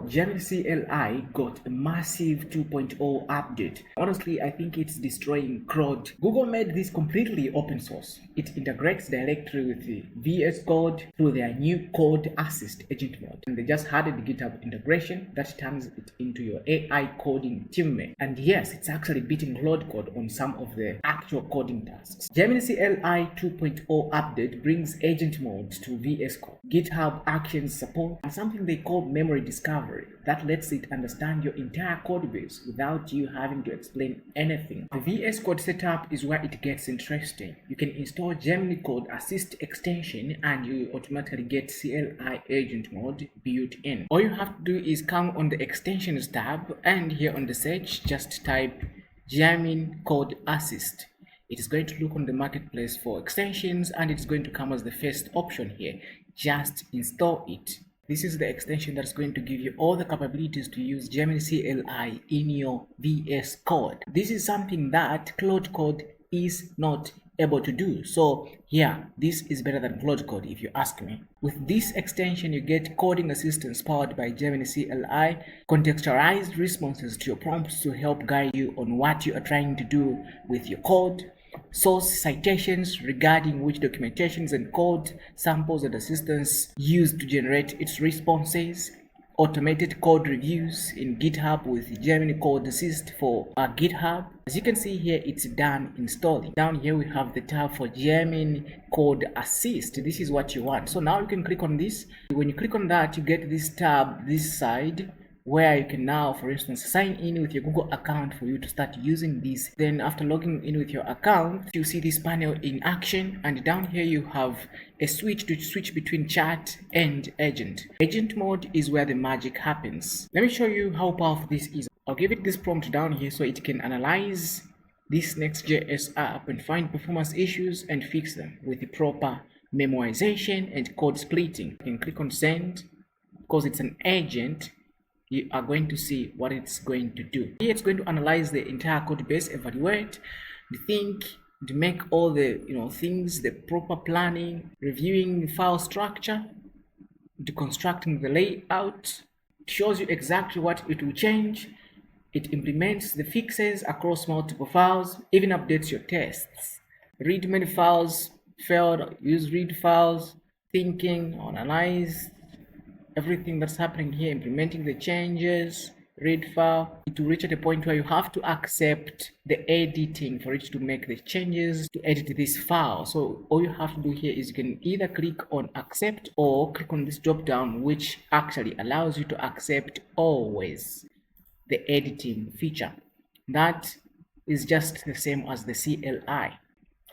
Gemini CLI got a massive 2.0 update. Honestly, I think it's destroying Claude. Google made this completely open source. It integrates directly with the VS Code through their new Code Assist agent mode. And they just added the GitHub integration that turns it into your AI coding teammate. And yes, it's actually beating Claude Code on some of the actual coding tasks. Gemini CLI 2.0 update brings agent mode to VS Code, GitHub Actions support, and something they call memory discovery that lets it understand your entire code base without you having to explain anything. The VS Code setup is where it gets interesting. You can install Gemini Code Assist extension and you automatically get CLI agent mode built in. All you have to do is come on the extensions tab and here on the search just type Gemini Code Assist. It is going to look on the marketplace for extensions and it's going to come as the first option here. Just install it. This is the extension that's going to give you all the capabilities to use Gemini CLI in your VS Code. This is something that Claude Code is not able to do. So yeah, this is better than Claude Code if you ask me. With this extension, you get coding assistance powered by Gemini CLI, contextualized responses to your prompts to help guide you on what you are trying to do with your code, source citations regarding which documentations and code samples and assistance used to generate its responses, automated code reviews in GitHub with Gemini Code Assist for GitHub. As you can see here, it's done installing. Down here we have the tab for Gemini Code Assist. This is what you want. So now you can click on this. When you click on that, you get this tab this side where you can now, for instance, sign in with your Google account for you to start using this. Then after logging in with your account, you see this panel in action, and down here you have a switch to switch between chat and agent. Agent mode is where the magic happens. Let me show you how powerful this is. I'll give it this prompt down here so it can analyze this Next.js app and find performance issues and fix them with the proper memoization and code splitting. You can click on send. Because it's an agent, you are going to see what it's going to do. Here it's going to analyze the entire code base, evaluate, to think, to make all the things, the proper planning, reviewing the file structure, to constructing the layout. It shows you exactly what it will change. It implements the fixes across multiple files, even updates your tests. Read many files failed, use read files, thinking, analyze everything that's happening here, implementing the changes, read file. It will reach at a point where you have to accept the editing for it to make the changes to edit this file. So all you have to do here is you can either click on accept or click on this drop down, which actually allows you to accept always the editing feature. That is just the same as the CLI.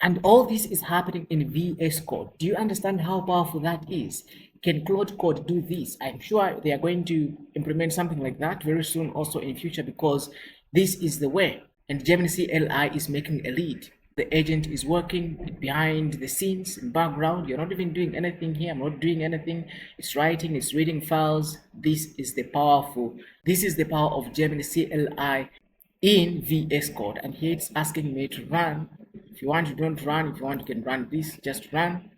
And all this is happening in VS Code. Do you understand how powerful that is? Can Claude Code do this? I'm sure they are going to implement something like that very soon also in future, because this is the way. And Gemini CLI is making a lead. The agent is working behind the scenes in background. You're not even doing anything here. I'm not doing anything. It's writing, it's reading files. This is the power of Gemini CLI in VS Code. And here it's asking me to run. If you want, you don't run. If you want, you can run this, just run.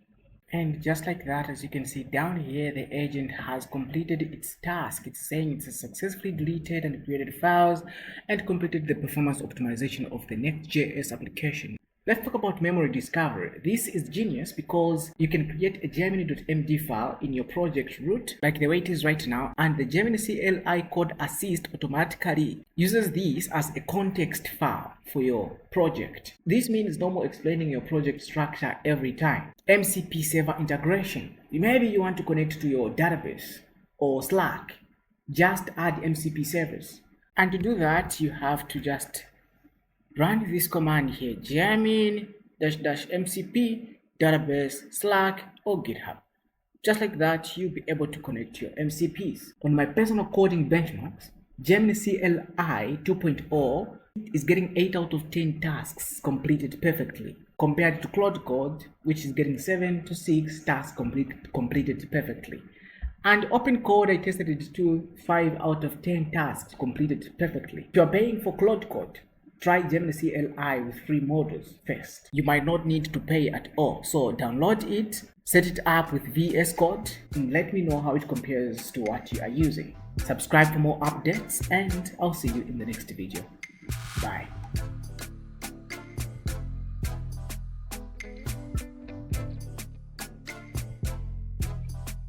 And just like that, as you can see down here, the agent has completed its task. It's saying it's successfully deleted and created files and completed the performance optimization of the Next.js application. Let's talk about memory discovery. This is genius because you can create a Gemini.md file in your project root, like the way it is right now, and the Gemini CLI Code Assist automatically uses this as a context file for your project. This means no more explaining your project structure every time. MCP server integration. Maybe you want to connect to your database or Slack. Just add MCP servers. And to do that, you have to just run this command here, Gemini -mcp database Slack or GitHub. Just like that, you'll be able to connect to your MCPs. On my personal coding benchmarks, Gemini CLI 2.0 is getting 8 out of 10 tasks completed perfectly, compared to Claude Code, which is getting 7 to 6 tasks completed perfectly. And Open Code, I tested it to 5 out of 10 tasks completed perfectly. If you're paying for Claude Code, try Gemini CLI with free modules first. You might not need to pay at all. So download it, set it up with VS Code, and let me know how it compares to what you are using. Subscribe for more updates, and I'll see you in the next video. Bye.